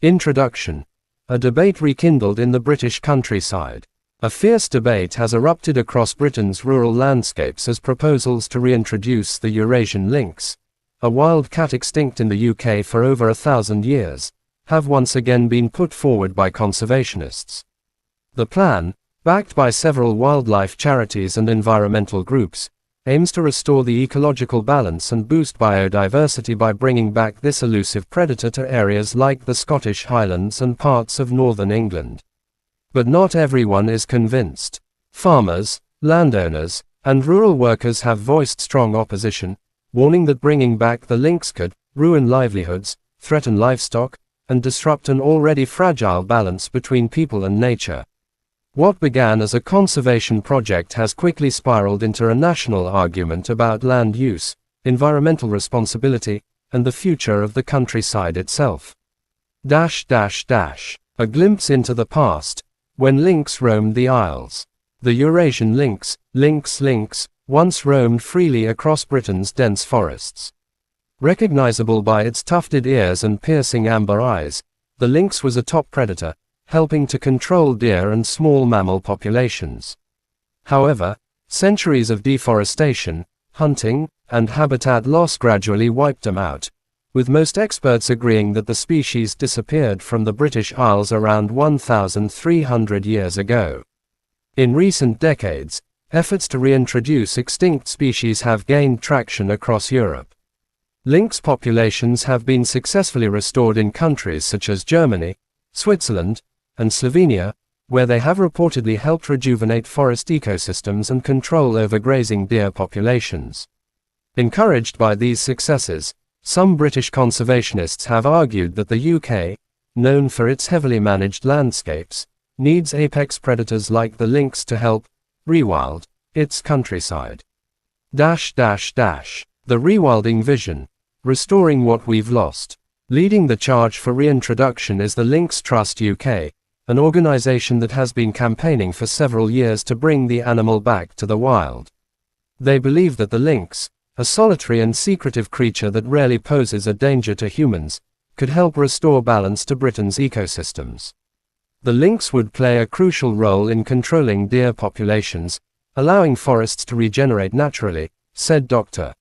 Introduction. A debate rekindled in the British countryside. A fierce debate has erupted across Britain's rural landscapes as proposals to reintroduce the Eurasian lynx, a wild cat extinct in the UK for over 1,000 years, have once again been put forward by conservationists. The plan, backed by several wildlife charities and environmental groups, aims to restore the ecological balance and boost biodiversity by bringing back this elusive predator to areas like the Scottish Highlands and parts of northern England. But not everyone is convinced. Farmers, landowners, and rural workers have voiced strong opposition, warning that bringing back the lynx could ruin livelihoods, threaten livestock, and disrupt an already fragile balance between people and nature. What began as a conservation project has quickly spiraled into a national argument about land use, environmental responsibility, and the future of the countryside itself. A glimpse into the past, when lynx roamed the Isles. The Eurasian lynx, once roamed freely across Britain's dense forests. Recognizable by its tufted ears and piercing amber eyes, the lynx was a top predator, helping to control deer and small mammal populations. However, centuries of deforestation, hunting, and habitat loss gradually wiped them out, with most experts agreeing that the species disappeared from the British Isles around 1,300 years ago. In recent decades, efforts to reintroduce extinct species have gained traction across Europe. Lynx populations have been successfully restored in countries such as Germany, Switzerland, and Slovenia, where they have reportedly helped rejuvenate forest ecosystems and control overgrazing deer populations. Encouraged by these successes, some British conservationists have argued that the UK, known for its heavily managed landscapes, needs apex predators like the lynx to help rewild its countryside. The rewilding vision. Restoring what we've lost. Leading the charge for reintroduction is the Lynx Trust UK, an organization that has been campaigning for several years to bring the animal back to the wild. They believe that the lynx, a solitary and secretive creature that rarely poses a danger to humans, could help restore balance to Britain's ecosystems. The lynx would play a crucial role in controlling deer populations, allowing forests to regenerate naturally, said Dr.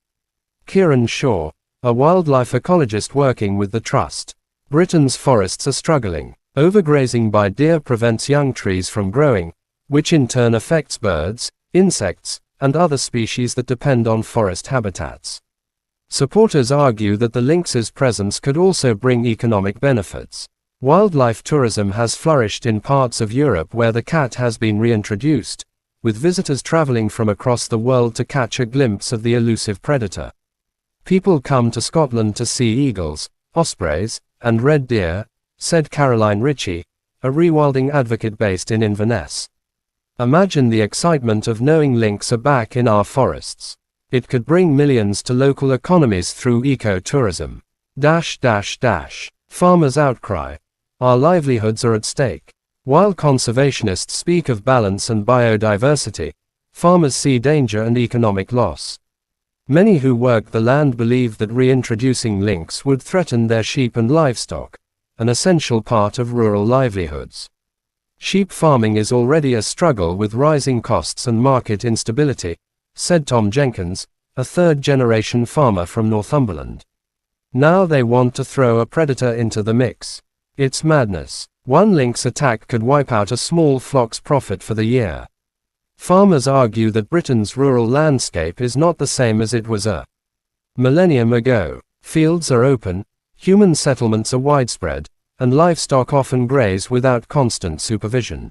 Kieran Shaw, a wildlife ecologist working with the Trust. Britain's forests are struggling. Overgrazing by deer prevents young trees from growing, which in turn affects birds, insects, and other species that depend on forest habitats. Supporters argue that the lynx's presence could also bring economic benefits. Wildlife tourism has flourished in parts of Europe where the cat has been reintroduced, with visitors traveling from across the world to catch a glimpse of the elusive predator. People come to Scotland to see eagles, ospreys, and red deer, said Caroline Ritchie, a rewilding advocate based in Inverness. Imagine the excitement of knowing lynx are back in our forests. It could bring millions to local economies through eco-tourism. Farmers' outcry. Our livelihoods are at stake. While conservationists speak of balance and biodiversity, farmers see danger and economic loss. Many who work the land believe that reintroducing lynx would threaten their sheep and livestock, an essential part of rural livelihoods. Sheep farming is already a struggle with rising costs and market instability, said Tom Jenkins, a third-generation farmer from Northumberland. Now they want to throw a predator into the mix. It's madness. One lynx attack could wipe out a small flock's profit for the year. Farmers argue that Britain's rural landscape is not the same as it was a millennium ago. Fields are open, human settlements are widespread, and livestock often graze without constant supervision.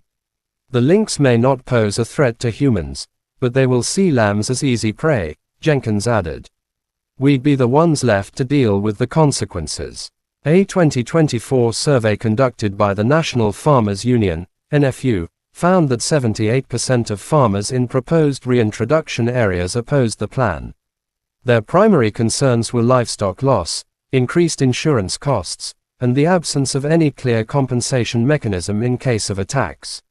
The lynx may not pose a threat to humans, but they will see lambs as easy prey, Jenkins added. We'd be the ones left to deal with the consequences. A 2024 survey conducted by the National Farmers Union, NFU, found that 78% of farmers in proposed reintroduction areas opposed the plan. Their primary concerns were livestock loss, increased insurance costs, and the absence of any clear compensation mechanism in case of attacks.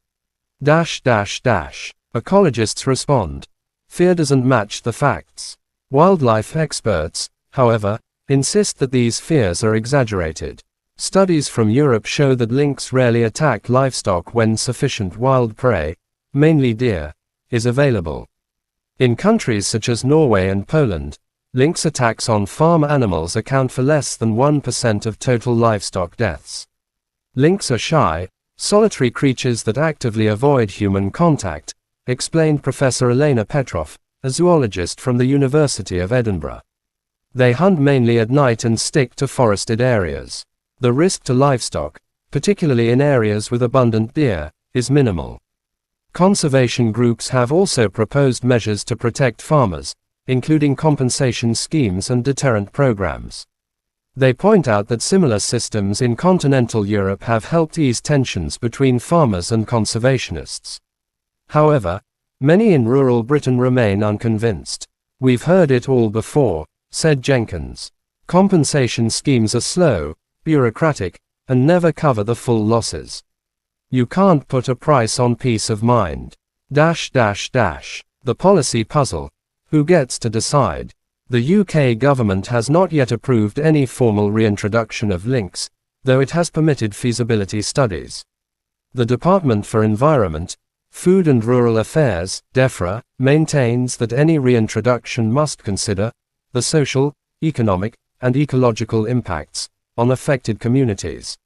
Ecologists respond. Fear doesn't match the facts. Wildlife experts, however, insist that these fears are exaggerated. Studies from Europe show that lynx rarely attack livestock when sufficient wild prey, mainly deer, is available. In countries such as Norway and Poland, lynx attacks on farm animals account for less than 1% of total livestock deaths. Lynx are shy, solitary creatures that actively avoid human contact, explained Professor Elena Petrov, a zoologist from the University of Edinburgh. They hunt mainly at night and stick to forested areas. The risk to livestock, particularly in areas with abundant deer, is minimal. Conservation groups have also proposed measures to protect farmers, including compensation schemes and deterrent programs. They point out that similar systems in continental Europe have helped ease tensions between farmers and conservationists. However, many in rural Britain remain unconvinced. "We've heard it all before," said Jenkins. "Compensation schemes are slow, bureaucratic, and never cover the full losses. You can't put a price on peace of mind. The policy puzzle. Who gets to decide? The UK government has not yet approved any formal reintroduction of lynx, though it has permitted feasibility studies. The Department for Environment, Food and Rural Affairs, DEFRA, maintains that any reintroduction must consider the social, economic, and ecological impacts on affected communities.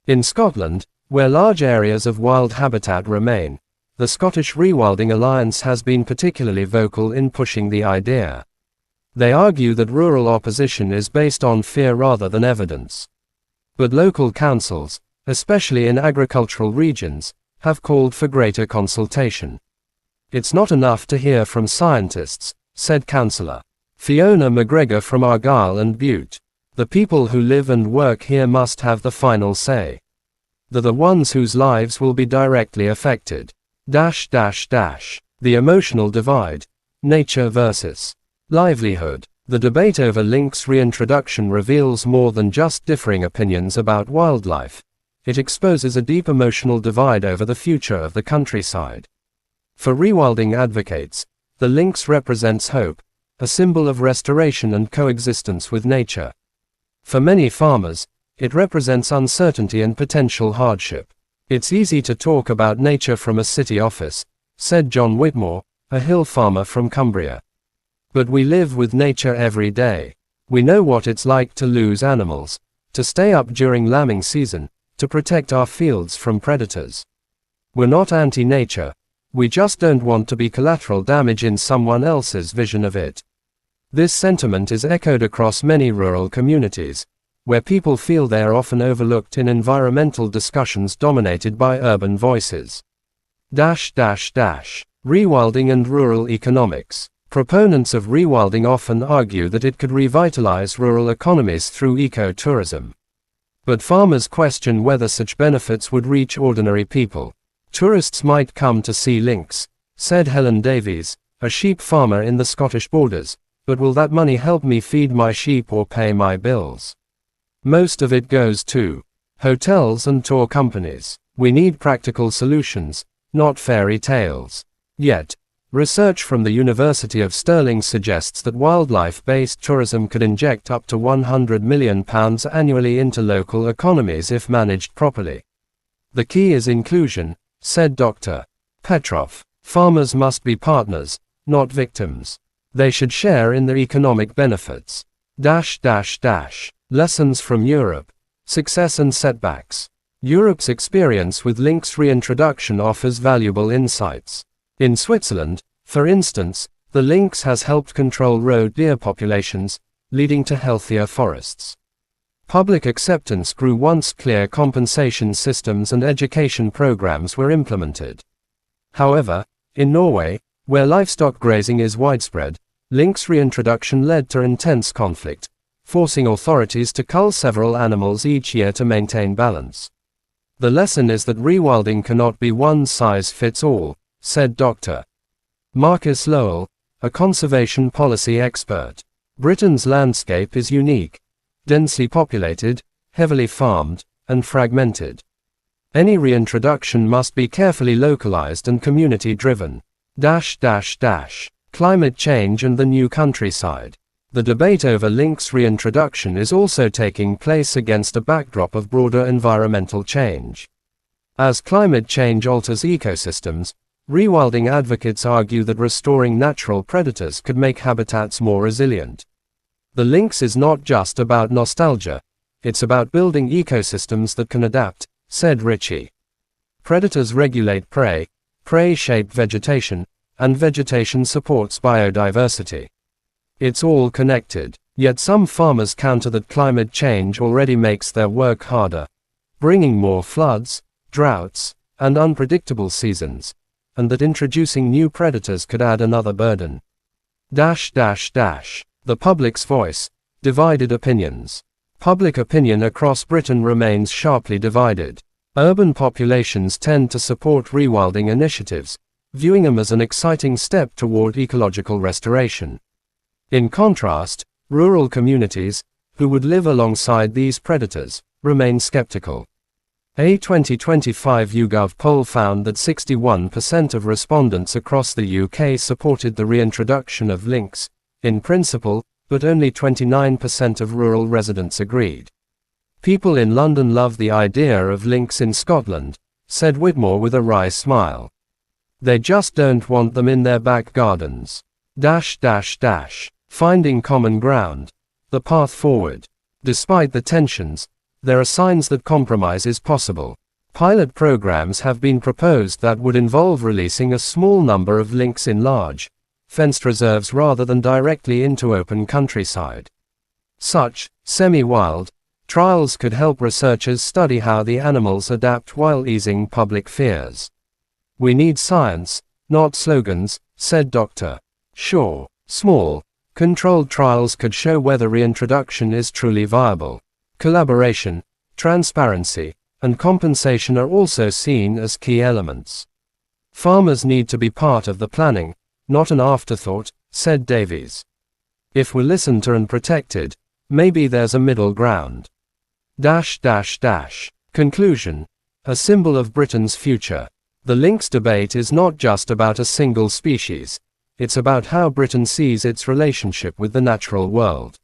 In Scotland, where large areas of wild habitat remain, the Scottish Rewilding Alliance has been particularly vocal in pushing the idea. They argue that rural opposition is based on fear rather than evidence. But local councils, especially in agricultural regions, have called for greater consultation. "It's not enough to hear from scientists," said Councillor Fiona McGregor from Argyll and Bute. "The people who live and work here must have the final say. They're the ones whose lives will be directly affected." The emotional divide. Nature versus livelihood. The debate over lynx reintroduction reveals more than just differing opinions about wildlife. It exposes a deep emotional divide over the future of the countryside. For rewilding advocates, the lynx represents hope, a symbol of restoration and coexistence with nature. For many farmers, it represents uncertainty and potential hardship. "It's easy to talk about nature from a city office," said John Whitmore, a hill farmer from Cumbria. "But we live with nature every day. We know what it's like to lose animals, to stay up during lambing season, to protect our fields from predators. We're not anti-nature, we just don't want to be collateral damage in someone else's vision of it." This sentiment is echoed across many rural communities, where people feel they are often overlooked in environmental discussions dominated by urban voices. Rewilding and rural economics. Proponents of rewilding often argue that it could revitalize rural economies through ecotourism. But farmers question whether such benefits would reach ordinary people. "Tourists might come to see lynx," said Helen Davies, a sheep farmer in the Scottish Borders, "but will that money help me feed my sheep or pay my bills? Most of it goes to hotels and tour companies. We need practical solutions, not fairy tales." Yet, research from the University of Stirling suggests that wildlife-based tourism could inject up to £100 million annually into local economies if managed properly. "The key is inclusion," said Dr. Petrov. "Farmers must be partners, not victims. They should share in the economic benefits." Lessons from Europe. Success and setbacks. Europe's experience with lynx reintroduction offers valuable insights. In Switzerland, for instance, the lynx has helped control roe deer populations, leading to healthier forests. Public acceptance grew once clear compensation systems and education programs were implemented. However, in Norway, where livestock grazing is widespread, lynx reintroduction led to intense conflict, forcing authorities to cull several animals each year to maintain balance. "The lesson is that rewilding cannot be one size fits all," said Dr. Marcus Lowell, a conservation policy expert. "Britain's landscape is unique, densely populated, heavily farmed, and fragmented. Any reintroduction must be carefully localized and community-driven. Climate change and the new countryside. The debate over lynx reintroduction is also taking place against a backdrop of broader environmental change. As climate change alters ecosystems, rewilding advocates argue that restoring natural predators could make habitats more resilient. The lynx is not just about nostalgia, it's about building ecosystems that can adapt, said Ritchie. Predators regulate prey, prey shape vegetation, and vegetation supports biodiversity. It's all connected. Yet some farmers counter that climate change already makes their work harder, bringing more floods, droughts, and unpredictable seasons, and that introducing new predators could add another burden. The public's voice, divided opinions. Public opinion across Britain remains sharply divided. Urban populations tend to support rewilding initiatives, viewing them as an exciting step toward ecological restoration. In contrast, rural communities, who would live alongside these predators, remain skeptical. A 2025 YouGov poll found that 61% of respondents across the UK supported the reintroduction of lynx, in principle, but only 29% of rural residents agreed. People in London love the idea of lynx in Scotland, said Whitmore with a wry smile. They just don't want them in their back gardens. Finding common ground. The path forward. Despite the tensions, there are signs that compromise is possible. Pilot programs have been proposed that would involve releasing a small number of lynx in large, fenced reserves rather than directly into open countryside. Such, semi-wild, trials could help researchers study how the animals adapt while easing public fears. We need science, not slogans, said Dr. Shaw. Small, controlled trials could show whether reintroduction is truly viable. Collaboration, transparency, and compensation are also seen as key elements. Farmers need to be part of the planning, not an afterthought, said Davies. If we're listened to and protected, maybe there's a middle ground. Conclusion. A symbol of Britain's future. The lynx debate is not just about a single species. It's about how Britain sees its relationship with the natural world.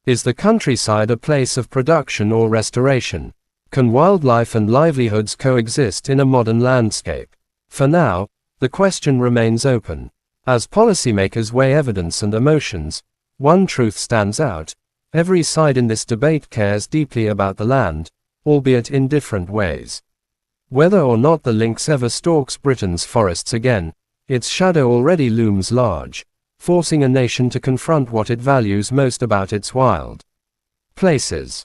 Is the countryside a place of production or restoration? Can wildlife and livelihoods coexist in a modern landscape? For now, the question remains open. As policymakers weigh evidence and emotions, one truth stands out: every side in this debate cares deeply about the land, albeit in different ways. Whether or not the lynx ever stalks Britain's forests again, its shadow already looms large, forcing a nation to confront what it values most about its wild places.